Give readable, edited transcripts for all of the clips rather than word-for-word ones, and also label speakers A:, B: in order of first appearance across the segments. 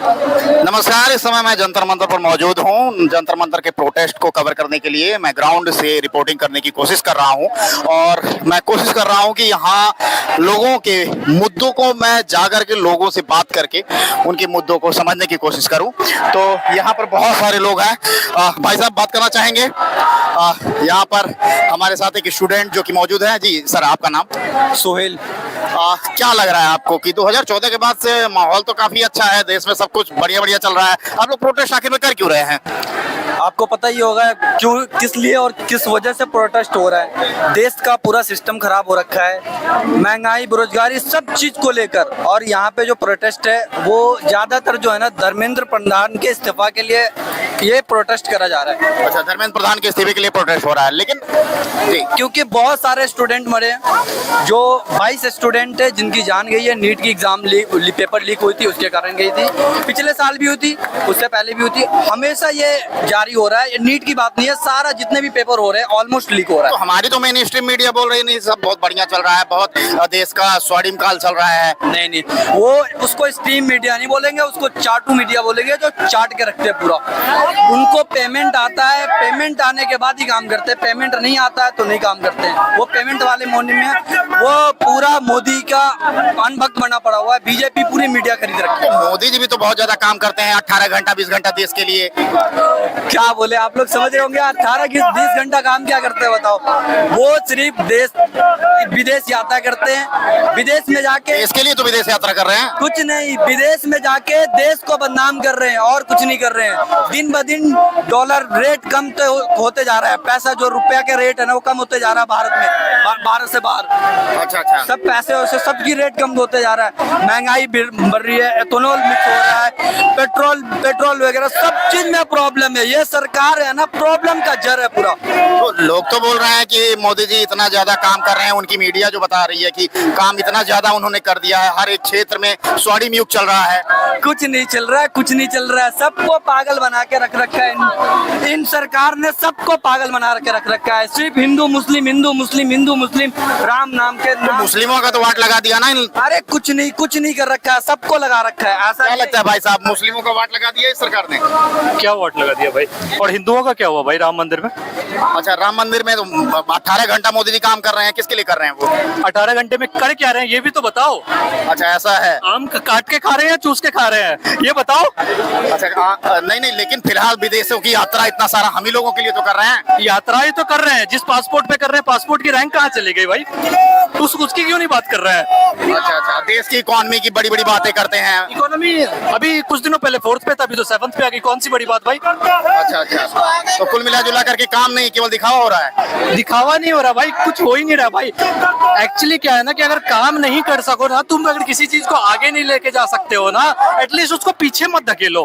A: नमस्कार। इस समय मैं जंतर मंतर पर मौजूद हूँ। जंतर मंतर के प्रोटेस्ट को कवर करने के लिए मैं ग्राउंड से रिपोर्टिंग करने की कोशिश कर रहा हूँ और मैं कोशिश कर रहा हूँ कि यहाँ लोगों के मुद्दों को मैं जाकर के लोगों से बात करके उनके मुद्दों को समझने की कोशिश करूँ। तो यहाँ पर बहुत सारे लोग हैं। भाई साहब बात करना चाहेंगे? यहाँ पर हमारे साथ एक स्टूडेंट जो कि मौजूद है। जी सर, आपका नाम?
B: सोहेल।
A: क्या लग रहा है आपको कि 2014 के बाद से माहौल तो काफी अच्छा है, देश में सब कुछ बढ़िया बढ़िया चल रहा है, आप लोग प्रोटेस्ट आखिर में कर क्यों रहे हैं?
B: आपको पता ही होगा क्यों, किस लिए और किस वजह से प्रोटेस्ट हो रहा है। देश का पूरा सिस्टम खराब हो रखा है, महंगाई, बेरोजगारी, सब चीज को लेकर। और यहाँ पे जो प्रोटेस्ट है वो ज्यादातर जो है ना धर्मेंद्र प्रधान के इस्तीफा के लिए ये प्रोटेस्ट करा जा रहा है।
A: अच्छा, धर्मेंद्र प्रधान के इस्तीफे के लिए प्रोटेस्ट हो रहा है। लेकिन जी,
B: क्योंकि बहुत सारे स्टूडेंट मरे हैं। जो 22 स्टूडेंट है जिनकी जान गई है। नीट की एग्जाम पेपर लीक हुई थी, उसके कारण गई थी। पिछले साल भी हुई थी, उससे पहले भी हुई थी। हमेशा ये जारी हो रहा है। ये नीट की बात नहीं है, सारा जितने भी पेपर हो रहे हैं ऑलमोस्ट लीक हो रहा है।
A: तो हमारी तो मेन स्ट्रीम मीडिया बोल रही नहीं, सब बहुत बढ़िया चल रहा है, बहुत देश का स्वर्णिम काल चल रहा है।
B: नहीं, वो उसको स्ट्रीम मीडिया नहीं बोलेंगे, उसको चाटू मीडिया बोलेंगे, जो चाट के रखते हैं पूरा। उनको पेमेंट आता है, पेमेंट आने के बाद ही काम करते हैं। पेमेंट नहीं आता है तो नहीं काम करते हैं। वो पेमेंट वाले मोनी में वो पूरा मोदी का अनभक्त बना पड़ा हुआ है। बीजेपी पूरी मीडिया खरीद रखी है।
A: मोदी जी भी तो बहुत ज्यादा काम करते हैं, 18 घंटा 20 घंटा देश के लिए।
B: क्या बोले आप लोग, समझ रहे होंगे। 18-20 घंटा काम क्या करते हैं बताओ। वो सिर्फ विदेश यात्रा करते हैं। विदेश में जाके
A: इसके लिए तो विदेश यात्रा कर रहे हैं।
B: कुछ नहीं, विदेश में जाके देश को बदनाम कर रहे हैं और कुछ नहीं कर रहे हैं। दिन ब दिन डॉलर रेट कम तो होते जा रहा है। पैसा जो रुपया के रेट है ना वो कम होते जा रहा है भारत में, भारत से बाहर।
A: अच्छा अच्छा,
B: सब पैसे वैसे सबकी रेट कम होते जा रहा है। महंगाई बढ़ रही है, एथेनॉल मिक्स हो रहा है, पेट्रोल वगैरह सब चीज में प्रॉब्लम है। ये सरकार है ना प्रॉब्लम का जड़ है पूरा।
A: तो लोग तो बोल रहे हैं कि मोदी जी इतना ज्यादा काम कर रहे हैं, उनकी मीडिया जो बता रही है कि काम इतना ज्यादा उन्होंने कर दिया है, हर एक क्षेत्र में स्वर्णिम युग चल रहा है।
B: कुछ नहीं चल रहा है, कुछ नहीं चल रहा है। सबको पागल बना के रख रखा है। इन सरकार ने सबको पागल बना के रख रखा है। सिर्फ हिंदू मुस्लिम, हिंदू मुस्लिम, हिंदू मुस्लिम, राम नाम के नाम।
A: मुस्लिमों का तो वाट लगा दिया ना।
B: अरे कुछ नहीं कर रखा है, सबको लगा रखा है। ऐसा
A: क्या लगता है भाई साहब, मुस्लिमों का वाट लगा दिया इस सरकार ने?
C: क्या वाट लगा दिया भाई? और हिंदुओं का क्या हुआ भाई राम मंदिर में?
A: अच्छा, राम मंदिर में तो 18 घंटा मोदी जी काम कर रहे हैं, किसके लिए कर रहे हैं वो?
C: 18 घंटे में कर क्या रहे हैं ये भी तो बताओ।
A: अच्छा ऐसा है।
C: आम काट के खा रहे हैं, चूस के खा रहे हैं, ये बताओ।
A: अच्छा नहीं, लेकिन फिलहाल विदेशों की यात्रा इतना सारा हम ही लोगों के लिए तो कर रहे हैं।
C: यात्राएं तो कर रहे हैं, जिस पासपोर्ट पे कर रहे हैं, पासपोर्ट की रैंक कहाँ चली गई भाई? उसकी क्यों नहीं बात कर रहे हैं?
A: अच्छा, देश की इकोनॉमी की बड़ी बड़ी बातें करते हैं।
C: इकोनॉमी अभी कुछ दिनों पहले 4th पे था, अभी तो 7th पे आ गई, कौन सी बड़ी बात भाई?
A: अच्छा, तो कुल मिला जुला करके काम नहीं, केवल दिखावा हो रहा है।
C: दिखावा नहीं हो रहा भाई, कुछ हो ही नहीं रहा भाई। एक्चुअली क्या है ना कि अगर काम नहीं कर सको ना, तुम अगर किसी चीज को आगे नहीं लेके जा सकते हो ना, एटलीस्ट उसको पीछे मत धकेलो।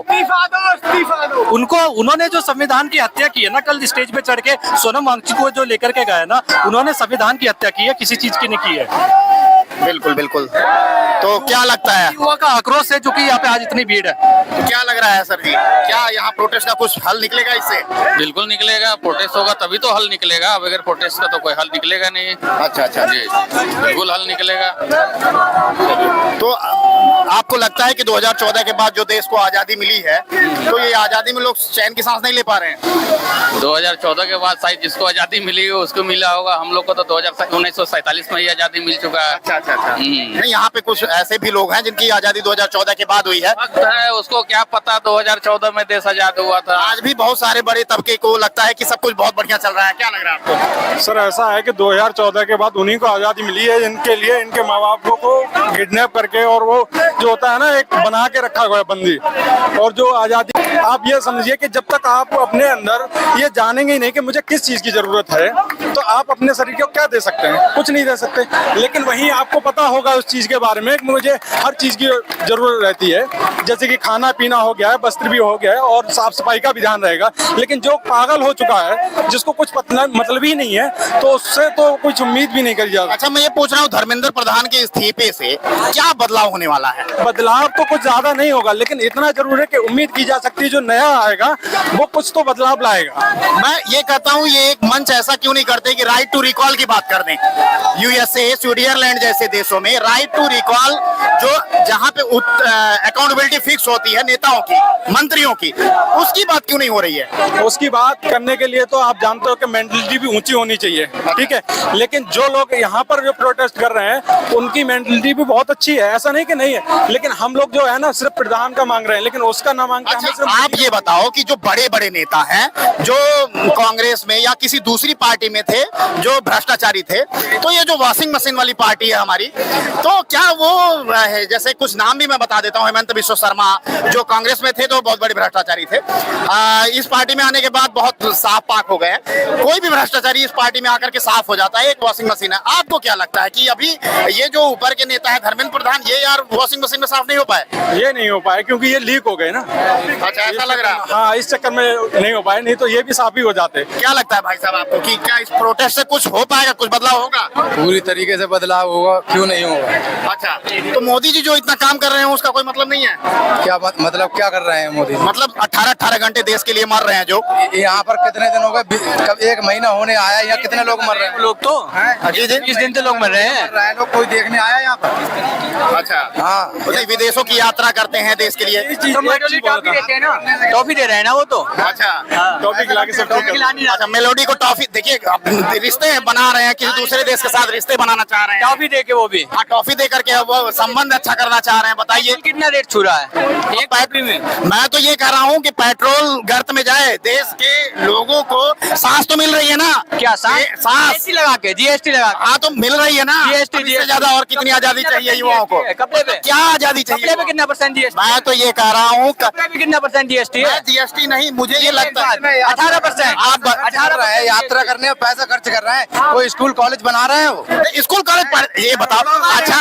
C: उन्होंने जो संविधान की हत्या की है ना, कल स्टेज पे चढ़ के सोनम वांगचुक को जो लेकर के गए ना, उन्होंने संविधान की हत्या की है, किसी चीज की नहीं की है।
A: बिल्कुल। तो क्या लगता है?
C: युवा का आक्रोश है जो कि यहाँ पे आज इतनी भीड़ है।
A: तो क्या लग रहा है सर जी, क्या यहाँ प्रोटेस्ट का कुछ हल निकलेगा इससे?
D: बिल्कुल निकलेगा। प्रोटेस्ट होगा तभी तो हल निकलेगा, बगैर प्रोटेस्ट का तो कोई हल निकलेगा नहीं।
A: अच्छा
D: जी, बिल्कुल हल निकलेगा।
A: तो आपको लगता है कि 2014 के बाद जो देश को आजादी मिली है, तो ये आजादी में लोग चैन की सांस नहीं ले पा रहे हैं?
D: 2014 के बाद शायद जिसको आजादी मिली हो उसको मिला होगा। हम लोग को तो 1947 में ही आजादी मिल चुका है।
A: अच्छा। नहीं, यहाँ पे कुछ ऐसे भी लोग हैं जिनकी आजादी 2014 के बाद हुई है।
D: वक्त है, उसको क्या पता 2014 में देश आजाद हुआ था।
A: आज भी बहुत सारे बड़े तबके को लगता है कि सब कुछ बहुत बढ़िया चल रहा है। क्या लग रहा है आपको?
E: सर ऐसा है कि 2014 के बाद उन्हीं को आज़ादी मिली है जिनके लिए इनके माँ बाप को किडनैप करके, और वो जो होता है ना एक बना के रखा हुआ है बंदी। और जो आज़ादी, आप ये समझिए कि जब तक आप अपने अंदर ये जानेंगे ही नहीं कि मुझे किस चीज़ की ज़रूरत है, तो आप अपने शरीर को क्या दे सकते हैं? कुछ नहीं दे सकते। लेकिन वहीं आपको पता होगा उस चीज़ के बारे में कि मुझे हर चीज़ की ज़रूरत रहती है, जैसे कि खाना पीना हो गया है, वस्त्र भी हो गया है, और साफ सफाई का भी ध्यान रहेगा। लेकिन जो पागल हो चुका है, जिसको कुछ मतलब ही नहीं है, तो उससे तो कुछ उम्मीद भी नहीं करी जा सकती।
A: अच्छा, मैं ये पूछ रहा हूँ, धर्मेंद्र प्रधान के इस्तीफे से क्या बदलाव होने वाला है?
E: बदलाव तो कुछ ज्यादा नहीं होगा, लेकिन इतना जरूर है कि उम्मीद की जा सकती है जो नया आएगा वो कुछ तो बदलाव लाएगा।
A: मैं ये कहता हूँ, ये एक मंच ऐसा क्यों नहीं करते कि राइट टू रिकॉल की बात कर दें? यूएसए, स्विट्जरलैंड जैसे देशों में राइट टू रिकॉल, जो जहाँ पे अकाउंटेबिलिटी मेंटलिटी फिक्स होती है नेताओं की, मंत्रियों की, उसकी बात क्यों नहीं हो रही है?
E: उसकी बात करने के लिए तो आप जानते हो कि मेंटलिटी भी ऊंची होनी चाहिए, ठीक है। लेकिन जो लोग यहाँ पर जो प्रोटेस्ट कर रहे हैं उनकी मेंटलिटी भी बहुत अच्छी है, ऐसा नहीं कि नहीं है। लेकिन हम लोग जो है ना सिर्फ प्रधान का मांग रहे हैं, लेकिन उसका ना मांग के हमें
A: अच्छा,
E: सिर्फ
A: आप ये बताओ कि जो बड़े बड़े नेता हैं जो कांग्रेस में या किसी दूसरी पार्टी में थे जो भ्रष्टाचारी थे, तो ये जो वॉशिंग मशीन वाली पार्टी है हमारी, तो क्या वो है, जैसे कुछ नाम भी मैं बता देता हूँ, हेमंत बिश्व शर्मा जो कांग्रेस में थे तो बहुत बड़े भ्रष्टाचारी थे, इस पार्टी में आने के बाद बहुत साफ पाक हो गए। कोई भी भ्रष्टाचारी इस पार्टी में आकर के साफ हो जाता है, एक वॉशिंग मशीन है। आपको क्या लगता है कि अभी ये जो ऊपर के नेता है धर्मेंद्र प्रधान, ये यार वॉशिंग मशीन में साफ नहीं हो पाए?
E: ये नहीं हो पाए क्योंकि ये लीक हो गए ना।
A: अच्छा, ऐसा लग रहा है।
E: हाँ, इस चक्कर में नहीं हो पाए, नहीं तो ये भी साफ ही हो जाते।
A: क्या लगता है भाई साहब आपको कि क्या इस प्रोटेस्ट से कुछ हो पाएगा, कुछ बदलाव होगा?
F: पूरी तरीके से बदलाव होगा, क्यों नहीं होगा।
A: अच्छा, तो मोदी जी जो इतना काम कर रहे हैं उसका कोई मतलब नहीं है?
F: क्या मतलब क्या कर रहे हैं मोदी जी?
A: मतलब 18-18 घंटे देश के लिए मर रहे हैं जो।
F: यहाँ पर कितने दिन हो गए, कब 1 महीना होने आया, यहाँ कितने लोग मर रहे हैं?
C: लोग तो
A: जी जी,
C: 20 दिन से लोग मर रहे हैं।
F: मर रहे हैं लोग, कोई देखने आया यहाँ पर?
A: अच्छा
F: हाँ,
A: मतलब विदेशों की यात्रा करते हैं देश के लिए।
C: टॉफी दे रहे हैं ना वो तो।
A: अच्छा,
E: टॉपिक खिला के सब ठीक है।
A: अच्छा, मेलोडी को टॉफी देखिए, अब रिश्ते बना रहे हैं, किसी दूसरे देश के साथ रिश्ते बनाना चाह रहे हैं,
C: टॉफी दे के वो भी।
A: हाँ, टॉफी दे करके वो संबंध अच्छा करना चाह रहे हैं। बताइए
C: कितना रेट छू रहा है एक टॉफी में?
A: मैं तो ये कह रहा हूँ कि पेट्रोल गर्त में जाए, देश के लोगों को सांस तो मिल रही है ना?
C: क्या सांस?
A: सांस
C: जीएसटी लगा के, जीएसटी लगा के।
A: हाँ, तो मिल रही है ना?
C: GST
A: अब इससे ज्यादा और कितनी आजादी चाहिए युवाओं को?
C: कपड़े पे
A: क्या आजादी
C: कपड़े
A: चाहिए?
C: पे कितना % जीएसटी?
A: मैं तो ये कह रहा हूँ
C: कपड़े पे कितना % जीएसटी है?
A: जीएसटी नहीं, मुझे ये लगता है
C: 18%।
A: आप
F: 18 है, यात्रा करने में पैसा खर्च कर रहे हैं, कोई स्कूल कॉलेज बना रहे हैं वो।
A: स्कूल कॉलेज पर ये बताओ। अच्छा,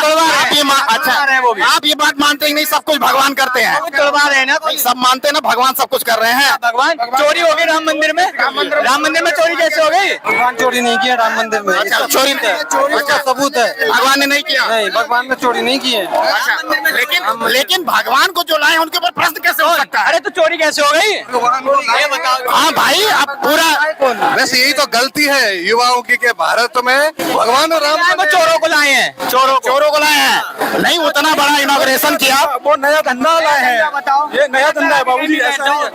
A: आप ये बात मानते ही नहीं सब कुछ भगवान करते हैं?
C: तोड़वा रहे हैं ना
A: भाई, सब मानते हैं ना भगवान सब कुछ कर रहे हैं।
C: भगवान। चोरी हो गई राम मंदिर में। राम मंदिर में चोरी कैसे हो गई?
F: भगवान चोरी नहीं किया राम मंदिर में,
A: अच्छा, चोरी
F: इसका सबूत है।
A: भगवान ने नहीं किया।
F: नहीं, भगवान ने चोरी नहीं की है।
A: अच्छा, लेकिन भगवान को जो लाए उनके ऊपर प्रश्न कैसे हो सकता है?
C: अरे तो चोरी कैसे हो गई ये बताओ।
A: हाँ भाई, अब पूरा
F: वैसे यही तो गलती है युवाओं की कि भारत में भगवान और राम
C: वो चोरों को लाए हैं।
A: चोरों को लाए हैं। नहीं, उतना बड़ा इनॉग्रेशन किया।
E: वो नया धंधा लाए हैं, ये नया धंधा है बाबूजी, ऐसा नहीं है।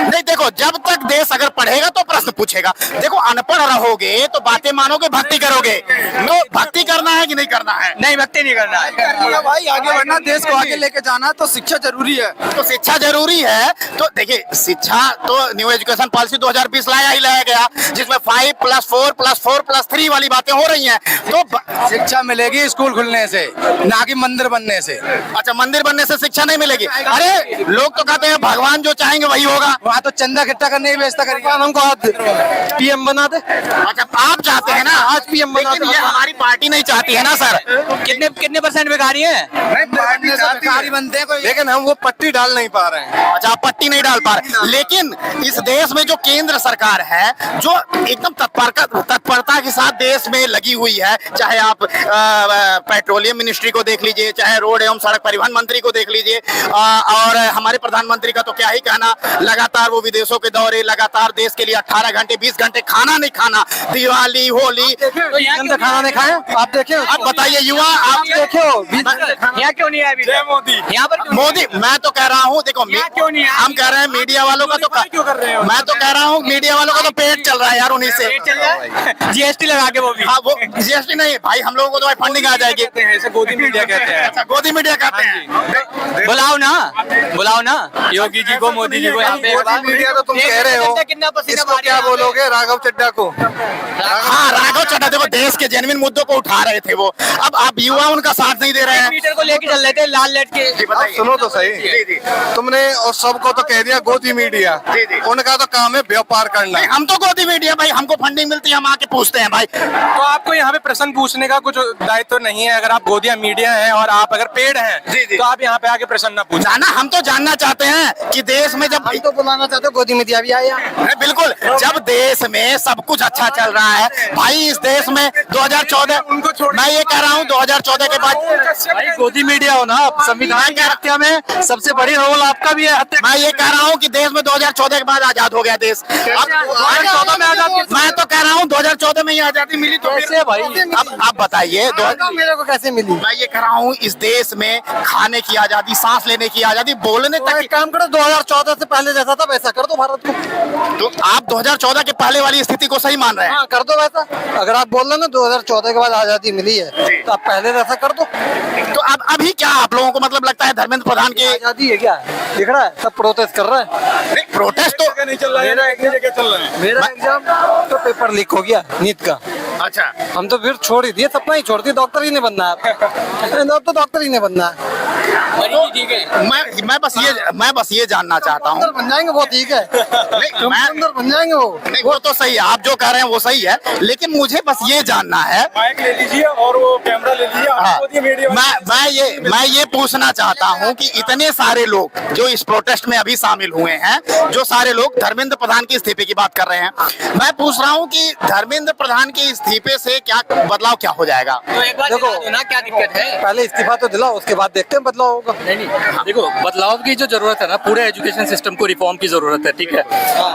A: नहीं, देखो, जब तक देश अगर पढ़ेगा तो प्रश्न पूछेगा। देखो, अनपढ़ रहोगे तो बातें मानोगे, भक्ति करोगे। तो भक्ति करना है कि नहीं करना है?
C: नहीं, भक्ति नहीं करना है
F: भाई, आगे बढ़ना, देश को आगे लेके जाना तो शिक्षा जरूरी है।
A: तो शिक्षा जरूरी है। तो देखिए, शिक्षा तो न्यू एजुकेशन पॉलिसी 2020 लाया गया, जिसमें 5+4+4+3 वाली बातें हो रही हैं। तो
F: शिक्षा मिलेगी स्कूल खुलने से, ना कि मंदिर बनने से।
A: अच्छा, मंदिर बनने से शिक्षा नहीं मिलेगी? अरे, लोग तो कहते हैं भगवान जो चाहेंगे वही होगा।
F: वहाँ तो चंदा इकट्ठा करने की व्यवस्था करेगी। हमको आज PM बना दे।
A: अच्छा, आप चाहते हैं ना आज PM बना, लेकिन ये हमारी पार्टी नहीं चाहती है ना सर।
C: कितने % भिखारी हैं?
F: भिखारी बनते हैं कोई, लेकिन हम वो पट्टी डाल नहीं पा रहे हैं।
A: अच्छा, आप पट्टी नहीं डाल पा रहे। लेकिन इस देश में जो केंद्र सरकार है, जो एकदम तत्परता के साथ देश में लगी हुई है, चाहे आप पेट्रोलियम मिनिस्ट्री को देख लीजिए, चाहे रोड एवं सड़क परिवहन मंत्री को देख लीजिए, और हमारे प्रधानमंत्री का तो क्या ही कहना, लगातार वो विदेशों के दौरे, लगातार देश के लिए 18 घंटे 20 घंटे खाना नहीं खाना, दिवाली होली,
C: तो यहाँ
F: खाना नहीं खाए आप देखे?
A: आप बताइए युवा, आप
F: देखो
C: यहाँ क्यों नहीं आए अभी?
E: जय मोदी।
C: यहाँ पर
A: मोदी, मैं तो कह रहा हूँ, देखो
C: क्यों नहीं आए?
A: हम कह रहे हैं मीडिया वालों का तो मैं तो कह रहा हूँ मीडिया वालों का तो पेट चल रहा है यार उन्हीं से।
C: जीएसटी लगा के वो भी।
A: हाँ, वो जीएसटी नहीं भाई, हम लोगों को तो भाई फंडिंग आ जाएगी।
E: ऐसे गोदी मीडिया कहते हैं।
A: अच्छा, गोदी मीडिया कहते हैं।
C: बुलाओ ना योगी जी को, मोदी जी को यहाँ पे।
F: मोदी मीडिया तो तुम कह रहे हो,
C: कितना पसीना
F: इसको क्या बोलोगे राघव चड्ढा को?
A: हाँ, राघव चड्ढा देखो देश के जेन्युइन मुद्दों को उठा रहे थे वो, अब आप युवा उनका साथ नहीं दे रहे हैं।
C: मीटर को लेके चल रहे थे लाल लाइट के।
A: जी बताइए।
F: सुनो तो सही,
A: जी जी
F: तुमने और सबको तो कह दिया गोदी मीडिया।
A: जी जी।
F: उनका तो काम है व्यापार करना।
A: नहीं, हम तो गोदी मीडिया भाई, हमको फंडिंग मिलती है, हम आके पूछते हैं भाई।
E: तो आपको यहाँ पे प्रश्न पूछने का कुछ दायित्व नहीं है? अगर आप गोदिया मीडिया हैं और आप अगर पेड़ हैं,
A: जी जी।
E: तो आप यहाँ पे आके प्रश्न ना पूछें।
A: जाना, हम तो जानना चाहते हैं कि देश में जब
F: हम तो बुलाना चाहते हो गोदी मीडिया भी आया।
A: नहीं, बिल्कुल, जब देश में सब कुछ अच्छा चल रहा है भाई, इस देश में 2014, मैं ये कह रहा हूँ 2014 के बाद
C: भाई गोदी मीडिया हो ना आप, संविधान की हत्या में सबसे बड़ी रोल आपका भी है। हत्या
A: मैं ये कह रहा हूँ कि देश में 2014 के बाद आजाद हो गया देश। अब
C: 2014 में आजाद कैसे?
A: मैं तो कह रहा हूँ 2014 में ही आजादी मिली तो
C: कैसे भाई?
A: अब आप बताइए
F: मेरे को कैसे मिली?
A: मैं ये कह रहा हूँ इस देश में खाने की आजादी, सांस लेने की आजादी, बोलने
F: तो
A: तक
F: एक काम करो, 2014 से पहले जैसा था वैसा कर दो भारत को।
A: तो आप 2014 के पहले वाली स्थिति को सही मान रहे हैं?
F: हाँ कर दो वैसा। अगर आप बोल रहे ना 2014 के बाद आजादी मिली है तो आप पहले जैसा कर दो।
A: तो अब अभी क्या आप लोगों को मतलब लगता है धर्मेंद्र प्रधान के
F: आजादी है क्या? दिख रहा है सब प्रोटेस्ट कर रहे हैं।
A: प्रोटेस्ट तो
E: नहीं चल रहा है, एक ही जगह चल रहे हैं।
F: मेरा एग्जाम तो पेपर लीक हो गया नीट का।
A: अच्छा,
F: हम तो फिर छोड़ ही दिए, सपना ही छोड़ दिए, डॉक्टर ही नहीं बनना है। अब तो डॉक्टर ही नहीं बनना है।
A: मैं बस ये जानना चाहता हूँ,
F: बन जाएंगे वो ठीक है, कंपाउंडर बन जाएंगे वो।
A: नहीं वो तो सही है, आप जो कह रहे हैं वो सही है, लेकिन मुझे बस ये जानना है,
E: माइक ले लीजिए और वो कैमरा ले लीजिए।
A: हाँ,
E: आपको ये मीडिया
A: मैं ये पूछना चाहता हूँ कि इतने सारे लोग जो इस प्रोटेस्ट में अभी शामिल हुए हैं, जो सारे लोग धर्मेंद्र प्रधान के इस्तीफे की बात कर रहे हैं, मैं पूछ रहा हूँ कि धर्मेंद्र प्रधान के इस्तीफे से क्या बदलाव क्या हो जाएगा?
F: देखो ना क्या दिक्कत है, पहले इस्तीफा तो दिलाओ, उसके बाद देखते हैं बदलाव होगा।
C: नहीं देखो, बदलाव की जो जरूरत है ना, पूरे एजुकेशन सिस्टम को रिफॉर्म की जरूरत है, ठीक है।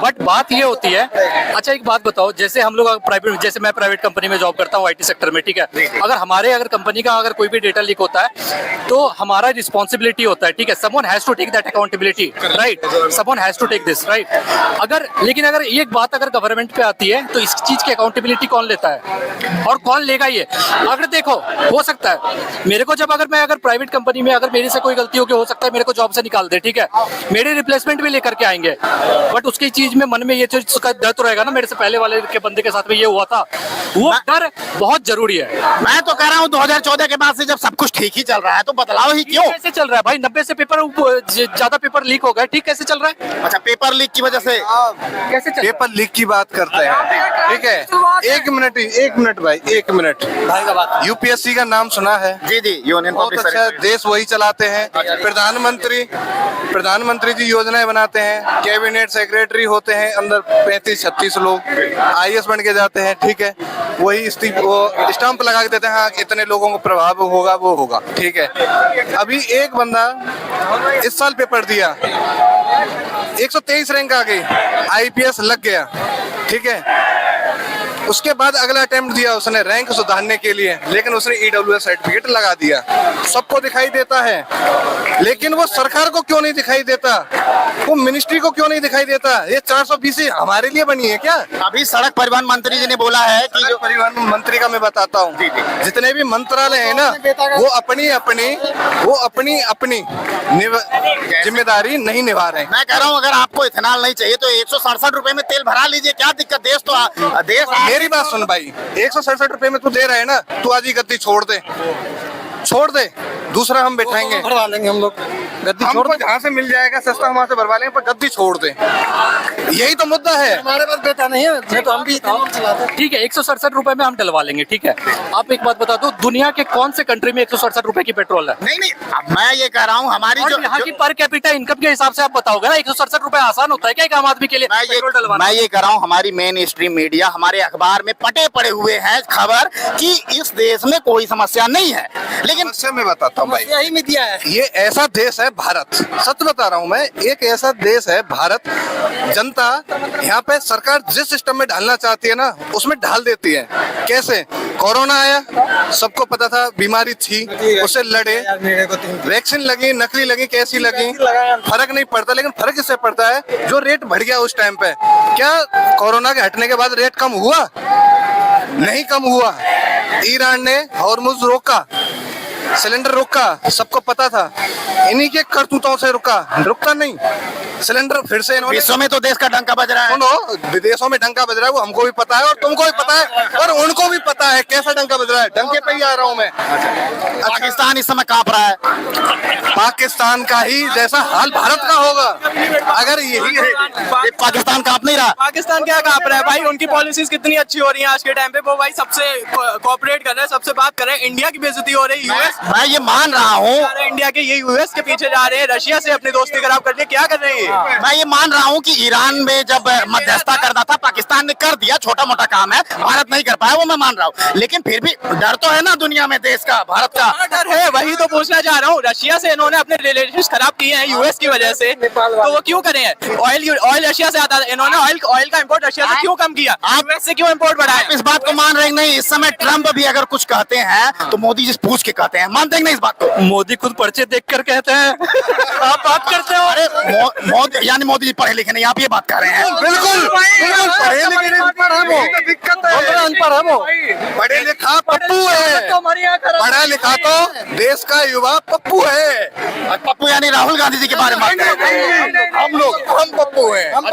C: बट बात ये होती है, अच्छा एक बात बताओ, जैसे हम लोग प्राइवेट, जैसे मैं प्राइवेट कंपनी में जॉब करता हूँ आईटी सेक्टर में, ठीक है। अगर कंपनी का अगर कोई भी डेटा लीक होता है तो हमारा रिस्पॉन्सिबिलिटी होता है, ठीक है। Someone has to take that accountability, right, someone has to take this, right. लेकिन अगर ये बात अगर गवर्नमेंट पे आती है तो इस चीज की अकाउंटेबिलिटी कौन लेता है और कौन लेगा ये? अगर देखो, हो सकता है मेरे को जब अगर प्राइवेट कंपनी में अगर मेरे से कोई गलती हो सकता है मेरे को जॉब से निकाल दे, ठीक है, मेरे रिप्लेसमेंट भी लेकर के आएंगे, बट उसकी चीज में मन में ये चीज का डर तो रहेगा ना, मेरे से पहले वाले के बंदे के साथ में ये हुआ था, वो डर बहुत जरूरी है।
A: मैं तो कह रहा हूँ 2014 के बाद से जब सब कुछ ठीक ही चल रहा है तो बदलाव ही क्यों?
C: कैसे चल रहा है भाई? 90 से पेपर ज्यादा पेपर लीक हो गए, ठीक, कैसे चल रहा है?
A: अच्छा, पेपर लीक की वजह से
C: कैसे चल रहा है?
F: पेपर लीक की बात करते हैं, ठीक है। एक मिनट भाई, एक मिनट। यूपीएससी का नाम सुना है?
A: जी, यूनियन
F: बहुत
A: पब्लिक
F: अच्छा,
A: सर्विस।
F: देश वही चलाते हैं। प्रधानमंत्री जी योजनाएं बनाते हैं, कैबिनेट सेक्रेटरी होते हैं, अंदर 35-36 लोग आईएएस बन के जाते हैं, ठीक है। वही वो स्टाम्प लगा के देते हैं, हाँ इतने लोगों को प्रभाव होगा, वो होगा, ठीक है। अभी एक बंदा इस साल पेपर दिया, 123 रैंक आ गई, आईपीएस लग गया, ठीक है। उसके बाद अगला अटेम्प्ट दिया उसने रैंक सुधारने के लिए, लेकिन उसने ईडब्ल्यूएस सर्टिफिकेट लगा दिया। सबको दिखाई देता है, लेकिन वो सरकार को क्यों नहीं दिखाई देता? वो मिनिस्ट्री को क्यों नहीं दिखाई देता? ये 420 हमारे लिए बनी है क्या?
A: अभी सड़क परिवहन मंत्री जी ने बोला है कि
F: जो परिवहन मंत्री का मैं बताता हूँ, जितने भी मंत्रालय है ना, वो अपनी जिम्मेदारी नहीं निभा रहे हैं।
A: मैं कह रहा हूँ अगर आपको इथेनॉल नहीं चाहिए तो 167 रुपए में तेल भरा लीजिए, क्या दिक्कत? देश
F: मेरी बात सुन भाई, 167 रुपए में तू दे रहा है ना, तू आज ही गद्दी छोड़ दे, दूसरा हम बैठाएंगे, भरवा लेंगे हम लोग। गद्दी छोड़ दे, जहाँ से मिल जाएगा सस्ता हम वहाँ से भरवा लेंगे, पर गद्दी छोड़ दे। यही तो मुद्दा है। हमारे पास बेटा नहीं है तो हम भी चलाते हैं।
C: ठीक है, 167 रुपए में हम डलवा लेंगे, ठीक है। आप एक बात बता दो, दुनिया के कौन से कंट्री में 167 रुपए की पेट्रोल है?
A: नहीं, अब मैं ये कह रहा हूँ हमारी
C: और यहाँ की पर कैपिटा इनकम के हिसाब से आप बताओगे ना, 167 रुपए आसान होता है क्या एक आम आदमी के लिए पेट्रोल डलवाना?
A: मैं ये कह रहा हूँ हमारी मेन स्ट्रीम मीडिया, हमारे अखबार में पटे पड़े हुए हैं खबर कि इस देश में कोई समस्या नहीं है, लेकिन
F: समस्या मैं बताता हूँ भाई,
A: यही मीडिया है।
F: ये ऐसा देश है भारत, सच बता रहा हूँ मैं, एक ऐसा देश है भारत, जनता यहाँ पे सरकार जिस सिस्टम में ढालना चाहती है ना, उसमें ढाल देती है। कैसे? कोरोना आया, सबको पता था बीमारी थी, उससे लड़े, वैक्सीन लगी, नकली लगी, कैसी लगी, फर्क नहीं पड़ता। लेकिन फर्क इससे पड़ता है जो रेट बढ़ गया उस टाइम पे, क्या कोरोना के हटने के बाद रेट कम हुआ? नहीं कम हुआ। ईरान ने हॉर्मुज रोका, सिलेंडर रुका, सबको पता था, इन्हीं के करतूतों से रुकता नहीं सिलेंडर। फिर से
A: विश्व में तो देश का डंका बज रहा है।
F: सुनो, विदेशों में डंका बज रहा है, वो हमको भी पता है और तुमको भी पता है और उनको भी पता है कैसा डंका बज रहा है। डंके पे ही आ रहा हूँ मैं।
A: पाकिस्तान इस समय कांप रहा है,
F: पाकिस्तान का ही जैसा हाल भारत का होगा अगर यही है।
A: पाकिस्तान कांप नहीं रहा।
G: पाकिस्तान क्या कांप रहा है भाई? उनकी पॉलिसीज कितनी अच्छी हो रही है आज के टाइम पे, वो भाई सबसे कोऑपरेट कर रहे हैं, सबसे बात कर रहे हैं। इंडिया की बेइज्जती हो रही है, यूएस
A: मैं ये मान रहा हूँ,
G: इंडिया के ये यूएस के पीछे जा रहे हैं, रशिया से अपनी दोस्ती खराब कर रही है, क्या कर रहे हैं?
A: मैं ये मान रहा हूँ कि ईरान में जब मध्यस्थता करना था पाकिस्तान ने कर दिया, छोटा मोटा काम है, भारत नहीं कर पाया, वो मैं मान रहा हूँ, लेकिन फिर भी डर तो है ना दुनिया में देश का, भारत का।
G: डर है, वही तो पूछना चाह रहा हूँ। रशिया से इन्होंने अपने रिलेशंस खराब किए हैं यूएस की वजह से, तो वो क्यों करे हैं? ऑयल रशिया से आता था, इन्होंने ऑयल का इंपोर्ट रशिया से क्यों कम किया? यूएस से क्यों इंपोर्ट बढ़ाया?
A: आप इस बात को मान रहे हैं नहीं? इस समय ट्रम्प भी अगर कुछ कहते हैं तो मोदी जी से पूछ के कहते हैं, मानते हैं नहीं इस बात को?
C: मोदी खुद पर्चे देख कर कहते हैं। आप बात करते हो?
A: अरे मोदी यानी मोदी जी पढ़े लिखे नहीं, आप ये बात कर रहे हैं?
F: बिल्कुल पढ़े लिखे अनपढ़ हम हो, दिक्कत है, अनपढ़ हम हो, पढ़े लिखा पप्पू है, पढ़ा लिखा तो देश का युवा पप्पू है।
A: पप्पू यानी राहुल गांधी जी के बारे में बात कर रहे हैं?
F: हम पप्पू हैं, हम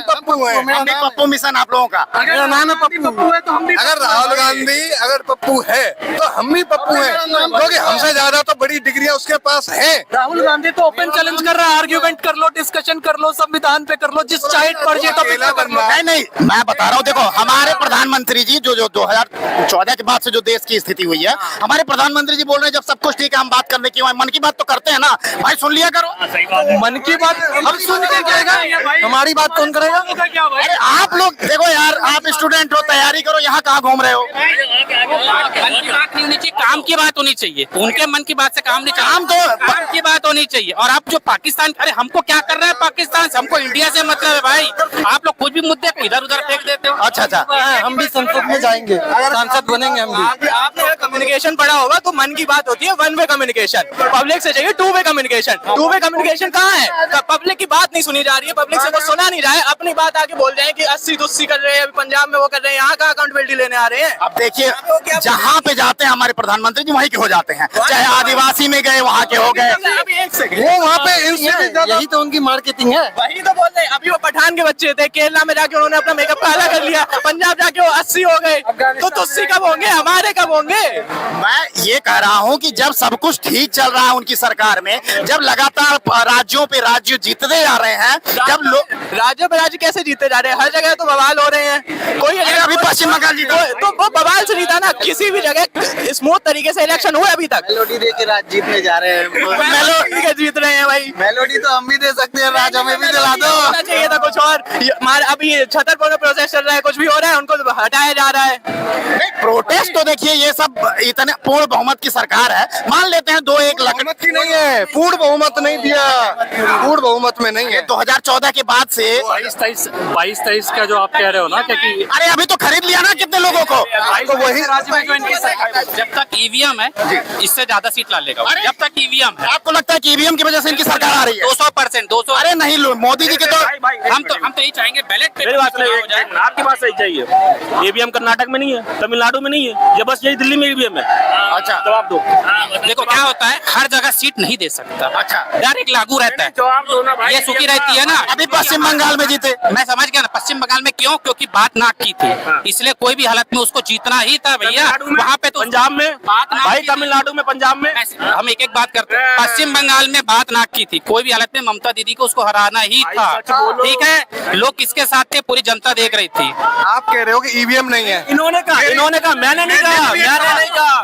F: पप्पू हैं,
A: हम भी पप्पू मिशन आप लोगों का।
F: मेरा नाम है पप्पू है, तो हम भी अगर राहुल गांधी अगर पप्पू है तो हम भी पप्पू हैं, क्योंकि हमसे ज्यादा तो बड़ी डिग्रियां उसके पास हैं।
C: राहुल गांधी तो ओपन चैलेंज कर रहा है, आर्ग्यूमेंट कर लो, डिस्कशन कर लो, संविधान पे कर लो, जिस चाहे पढ़िए टॉपिक पे कर लो।
A: नहीं, मैं बता रहा हूँ, देखो हमारे प्रधानमंत्री जी जो 2014 के बाद से जो देश की स्थिति हुई है, हमारे प्रधानमंत्री जी बोल रहे हैं जब सब कुछ ठीक है हम बात करने की, मन की बात तो करते हैं ना भाई, सुन लिया करो।
F: मन की बात हम सुन के करेगा, हमारी बात कौन करेगा?
A: अरे आप लोग देखो यार, आप स्टूडेंट हो, तैयारी करो, यहाँ कहाँ घूम रहे हो?
H: मन की बात नहीं होनी चाहिए, काम की बात होनी चाहिए। उनके मन की बात से काम नहीं चाहिए,
A: काम तो
H: काम की बात होनी चाहिए। और आप जो पाकिस्तान, अरे हमको क्या कर रहा है पाकिस्तान से, हमको इंडिया से मतलब है भाई। आप लोग कुछ भी मुद्दे को इधर उधर फेंक देते हो।
A: अच्छा,
F: हम भी संसद में जाएंगे, सांसद बनेंगे हम भी।
G: आपने कम्युनिकेशन पढ़ा होगा तो मन की बात होती है वन वे कम्युनिकेशन, पब्लिक से चाहिए two way communication. Two way communication कहाँ है? पब्लिक की बात नहीं सुनी जा रही है, पब्लिक से कुछ सुना नहीं रहा है, अपनी बात आके बोल रहे हैं कि 80-80 कर रहे हैं, पंजाब में वो कर रहे हैं, यहाँ कहाँ अकाउंटेबिलिटी लेने आ रहे हैं?
A: अब देखिए जहाँ पे जाते हैं हमारे प्रधानमंत्री जी वहीं के हो जाते हैं, चाहे आदिवासी में गए वहाँ के हो गए।
G: अभी एक सेकंड,
F: वो वहाँ पे यही तो उनकी मार्केटिंग है।
G: वही तो बोल रहे हैं। अभी वो पठान के बच्चे थे, केरला में जाके उन्होंने अपना मेकअप काला कर लिया, पंजाब जाके वो 80 हो गए, तो 80 कब होंगे? हमारे कब होंगे?
A: मैं ये कह रहा हूँ कि जब सब कुछ ठीक चल रहा है उनकी सरकार में, जब लगातार राज्यों पे राज्य जीतते जा रहे हैं, जब लोग
G: राज्य पे राज्य कैसे जीते जा रहे हैं? हर जगह तो बवाल हो रहे हैं। कोई
A: अभी पश्चिम बंगाल जीता
G: तो वो बवाल से जीता ना, किसी भी जगह स्मूथ तरीके से इलेक्शन हुए अभी तक।
F: मेलोडी दे के राज जीतने जा रहे हैं।
G: मेलोडी के जीत रहे हैं भाई।
F: मेलोडी तो हम भी दे सकते हैं, राज हमें भी दिला दो।
G: होना चाहिए था कुछ और। अभी छतरपुर में प्रोसेस चल रहा है, कुछ भी हो रहा है, उनको हटाया जा रहा है।
A: प्रोटेस्ट तो देखिए ये सब इतने पूर्ण बहुमत की सरकार है, मान लेते हैं 2-1 लाख
F: की नहीं है, पूर्ण बहुमत नहीं दिया, पूर्ण बहुमत में नहीं है।
A: 2014 के बाद से
C: 22-23 का जो आप कह रहे हो ना, क्योंकि
A: अरे अभी तो खरीद लिया ना कितने लोगों को,
F: तो वही
H: राज्य में जो इनकी सरकार, जब तक ईवीएम है इससे ज्यादा सीट ला लेगा। जब तक ईवीएम है।
A: आपको लगता है कि ईवीएम की वजह से इनकी सरकार आ रही है?
H: 200%, 200।
A: अरे नहीं, मोदी जी के तो
H: हम तो यही चाहेंगे बैलेट पे
I: मेरी बात
H: चुनाव हो जाए।
I: आपकी बात सही चाहिए। ईवीएम कर्नाटक में नहीं है, तमिलनाडु में नहीं है, ये बस यही दिल्ली में ईवीएम है।
A: अच्छा
I: जवाब दो।
H: देखो क्या होता है, हर जगह सीट नहीं दे सकता।
A: अच्छा।
H: डायरेक्ट लागू रहता है,
I: जवाब दो ना भाई।
H: ये सूखी रहती है ना।
A: अभी पश्चिम बंगाल में जीते,
H: मैं समझ गया ना, पश्चिम बंगाल में क्यों? क्योंकि बात नाक की थी, इसलिए कोई भी हालत में उसको जीतना ही था भैया। वहाँ पे तो
I: पंजाब में
H: बात नाक
I: भाई,
H: की थी।
I: तमिलनाडु में, पंजाब में
H: हम एक एक बात करते हैं। पश्चिम बंगाल में बात नाक की थी, कोई भी हालत में ममता दीदी को उसको हराना ही था। ठीक है, लोग किसके साथ थे पूरी जनता देख रही थी।
F: आप कह रहे हो कि ईवीएम नहीं है,
I: इन्होंने कहा, मैंने नहीं कहा।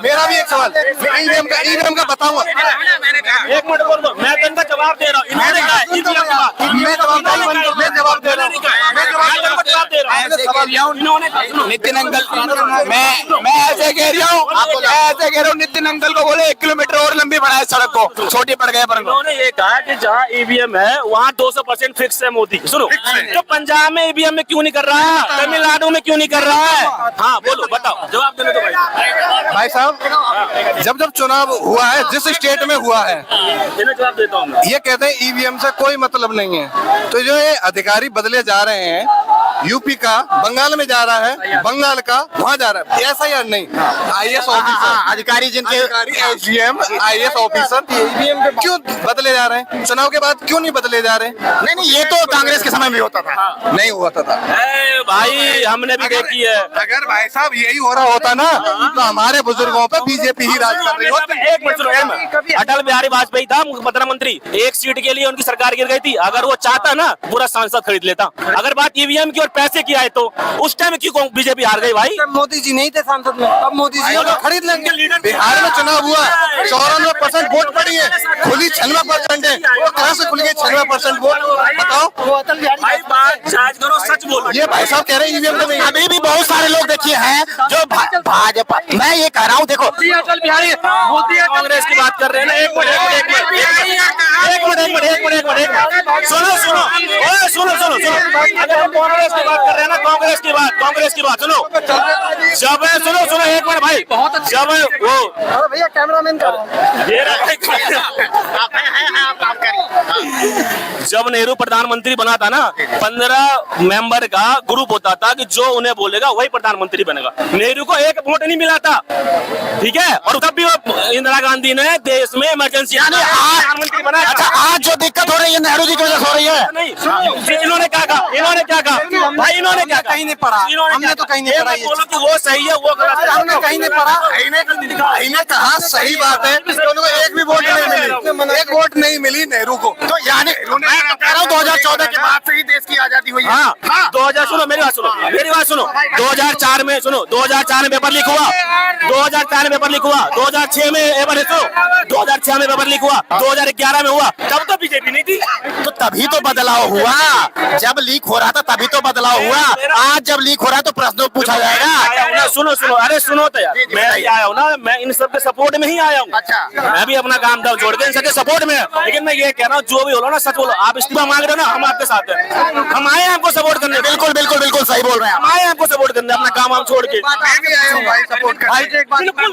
F: मेरा भी एक सवाल, ईवीएम का बताऊंगा।
I: एक मिनट बोल दो, मैं तो इनका जवाब दे रहा हूँ। इन्होंने कहा ईवीएम का,
F: मैं जवाब दे रहा हूँ, मैं जवाब दे रहा हूँ।
I: इन्होंने कहा, सुनो।
G: नितिन अंकल, मैं ऐसे कह रहा हूँ, नितिन अंकल को बोले 1 किलोमीटर और लंबी बढ़ाए सड़क को, छोटी पड़ गए पर
I: उन्होंने ये कहा कि जहाँ ईवीएम है वहाँ 200% फिक्स है मोदी। सुनो, तो पंजाब में ईवीएम में क्यों नहीं कर रहा है, तमिलनाडु में क्यों नहीं कर रहा है? हाँ बोलो, बताओ, जवाब देने दो भाई।
F: भाई साहब, जब चुनाव हुआ है, जिस स्टेट में हुआ है,
I: इन्हें जवाब देता हूँ मैं।
F: ये कहते हैं ईवीएम से कोई मतलब नहीं है। तो जो ये अधिकारी बदले जा रहे हैं, यूपी का बंगाल में जा रहा है, बंगाल का वहाँ जा रहा है, ऐसा या नहीं? आईएएस ऑफिसर,
A: अधिकारी जिनके
F: एसडीएम, आईएएस ऑफिसर क्यों बदले जा रहे हैं? चुनाव के बाद क्यों नहीं बदले जा रहे हैं?
A: नहीं, ये तो कांग्रेस के समय में होता था,
F: नहीं हुआ था।
I: भाई हमने भी देखी है।
F: अगर भाई साहब यही हो रहा होता ना, तो हमारे बुजुर्गों पे बीजेपी ही राज कर रही होती।
I: एक मिनट सुनो, अटल बिहारी वाजपेयी था प्रधानमंत्री, एक सीट के लिए उनकी सरकार गिर गई थी। अगर वो चाहता ना, पूरा सांसद खरीद लेता। अगर बात ईवीएम की और पैसे की आए तो उस टाइम क्यों बीजेपी हार गई भाई?
B: मोदी जी नहीं थे सांसद में, अब मोदी जी खरीद लेंगे।
F: बिहार में चुनाव हुआ 94% वोट पड़ी है, खुली 96% है। वो कहाँ से खुल गई 96% वोट? बताओ।
B: वो अटल बिहारी
I: भाई बात जांच करो, सच बोलो।
F: ये भाई साहब कह रहे हैं ईवीएम में नहीं।
A: अभी भी बहुत सारे लोग देखिए हैं जो भाजपा, मैं ये कह रहा हूँ देखो
I: अटल बिहारी मोदी कांग्रेस की बात कर रहे हैं ना। एक मिनट सुनो। अगर हम कांग्रेस की बात कर रहे हैं ना, कांग्रेस की बात सुनो। जब सुनो एक मिनट भाई, जब वो
B: अरे भैया कैमरामैन का
I: जब नेहरू प्रधानमंत्री बना था ना, 15 मेंबर का ग्रुप होता था कि जो उन्हें बोलेगा वही प्रधानमंत्री बनेगा। नेहरू को एक वोट नहीं मिला था, ठीक है। और तब भी इंदिरा गांधी ने देश में इमरजेंसी प्रधानमंत्री बनाया।
A: अच्छा, आज जो दिक्कत हो रही है नेहरू जी की वजह से हो रही है।
I: नहीं, इन्होंने क्या कहा भाई? इन्होंने क्या कहीं नहीं पढ़ा, हमने तो कहीं नहीं पढ़ा। बोलो कि वो सही है, वो गलत है, हमने कहीं नहीं पढ़ा।
F: इन्हें कहा सही बात है, उनको एक भी वोट नहीं मिली, एक वोट नहीं मिली नेहरू को।
A: तो यानी मैं कह रहा हूँ 2014 के बाद से ही देश की आजादी हुई है।
I: हाँ 2000 सुनो मेरी बात सुनो 2004 में सुनो 2004 में पेपर लीक हुआ, 2004 में पेपर लीक हुआ, 2006 में पेपर 2006 में पेपर लीक हुआ, 2011 में हुआ, तब तो बीजेपी नहीं थी।
A: तो तभी तो बदलाव हुआ, जब लीक हो रहा था तभी तो बदलाव हुआ। आज जब लीक हो रहा है तो प्रश्न पूछा जाएगा।
I: सुनो अरे सुनो तो यार, मैं आया हूँ ना, मैं इन सब के सपोर्ट में ही आया हूँ।
A: अच्छा,
I: मैं भी अपना काम दाव जोड़ के इन सबके सपोर्ट में, लेकिन मैं ये कह रहा हूँ जो भी बोलो ना सच बोलो। आप इस्तीफा मांग रहे हो ना, हम आपके साथ हैं, हम आए हैं आपको सपोर्ट करने।
A: बिल्कुल सही बोल रहे हैं
I: हम आए हैं आपको सपोर्ट करने, अपना काम हम छोड़ के।
F: मैं भी आया हूँ भाई सपोर्ट करने।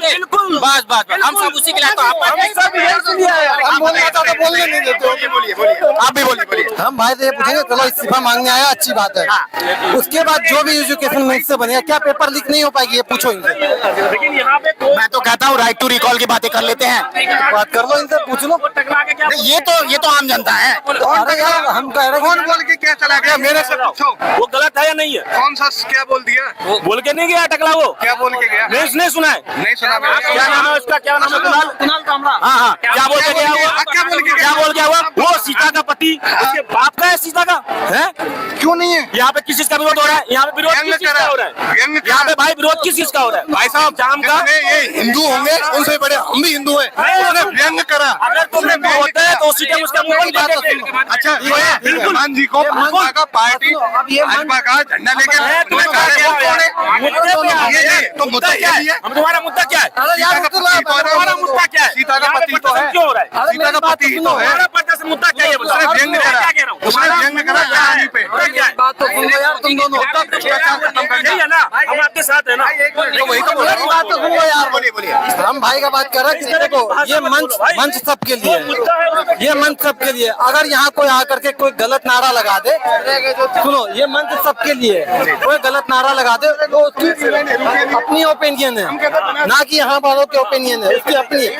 I: बिल्कुल
H: बस हम सब उसी के लिए तो
B: हम बोलना चाहते बोलने नहीं देते।
A: बोलिए, आप भी बोलिए।
B: हम भाई से ये पूछेंगे, चलो इस्तीफा मांगने आया, अच्छी बात है। उसके बाद जो भी एजुकेशन मिनिस्टर बनेगा, क्या पेपर लीक नहीं हो पाएगी? ये पूछो इनसे।
I: लेकिन यहाँ पे
A: मैं तो कहता हूँ राइट टू रिकॉल की बातें कर लेते हैं।
B: बात कर लो इनसे, पूछ लो।
I: टकरा के क्या
A: ये तो आम जनता है।
B: अरे यार हम कह रहे
F: कौन बोल के क्या चला गया मेरे से पूछो।
I: वो गलत है या नहीं है?
F: कौन सा क्या बोल दिया?
I: बोल के नहीं गया टकला, वो
F: क्या बोल के गया?
I: नहीं सुना है।
F: नहीं सुना मैंने।
I: क्या नाम है उसका? क्या नाम है? कुणाल कामरा। हाँ क्या बोल के गया वो? क्या बोल गया वो सीता का पति, उसके बाप का है सीता का है।
F: क्यों नहीं है?
I: यहाँ पे किस चीज का विरोध हो रहा है? यहाँ पे विरोध किस चीज का हो रहा है? यहाँ पे भाई विरोध किस चीज का हो रहा है?
F: भाई साहब
I: जाम का
F: ये हिंदू होंगे, उनसे बड़े हम भी हिंदू हैं। उसने व्यंग करा।
I: अगर तुमने होता है तो उसी टाइम उसका मुंह बंद कर देते।
F: अच्छा हनुमान जी को भाजपा का पार्टी, भाजपा का झंडा लेके तो मुद्दा क्या है?
I: हम तुम्हारा मुद्दा क्या है? तुम्हारा मुद्दा क्या है?
F: सीता का पति तो है।
I: क्यों हो रहा है?
F: सीता का पति तो है।
I: हमारा प्रदर्शन मुद्दा क्या है?
F: उसने व्यंग करा।
I: क्या कह रहा हूँ?
F: उसने व्यंग करा कहानी पे।
B: बात तो सुन लो यार तुम दोनों।
I: यही है ना, हम आपके साथ है ना।
F: तो वही तो बोल रहा हूँ।
B: बात तो सुन लो यार।
A: बोलिए।
B: हम भाई का बात कर रहे हैं कि देखो ये मंच सबके लिए है, ये मंच सबके लिए। अगर यहाँ कोई आकर के कोई गलत नारा लगा दे, सुनो ये मंच सबके लिए है, कोई गलत नारा लगा दे तो उसकी अपनी ओपिनियन है, ना कि यहाँ वालों की ओपिनियन है, उसकी अपनी है।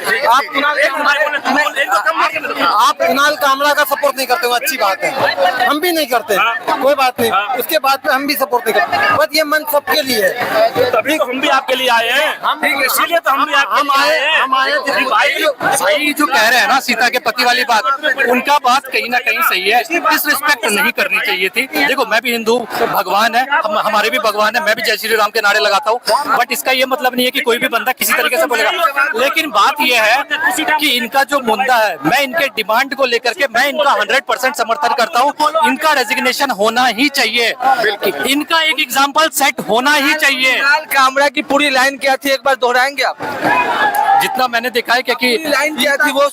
B: आप कुणाल कामरा का सपोर्ट नहीं करते हो, अच्छी बात है, हम भी नहीं करते, कोई बात नहीं। उसके बाद में हम भी सपोर्ट नहीं करते, बट ये मंच सबके लिए है।
I: तभी तो हम भी आपके लिए आए हैं, इसीलिए तो हम भी
B: हम आए
C: भाई जो कह रहे हैं ना सीता के पति वाली बात, उनका बात कहीं ना कहीं सही है। डिसरिस्पेक्ट नहीं करनी चाहिए थी। देखो मैं भी हिंदू, भगवान है, हमारे भी भगवान है, मैं भी जय श्री राम के नारे लगाता हूँ, बट इसका ये मतलब नहीं है कि कोई भी बंदा किसी तरीके से बोलेगा। लेकिन बात ये है कि इनका जो मुद्दा है, मैं इनके डिमांड को लेकर के मैं इनका 100% समर्थन करता हूँ। इनका रेजिग्नेशन होना ही चाहिए, इनका एक एग्जाम्पल सेट होना ही चाहिए।
B: कुणाल कामरा की पूरी लाइन क्या थी, एक बार दोहराएंगे आप?
C: जितना मैंने देखा है क्योंकि
B: लाइन क्या थी वो?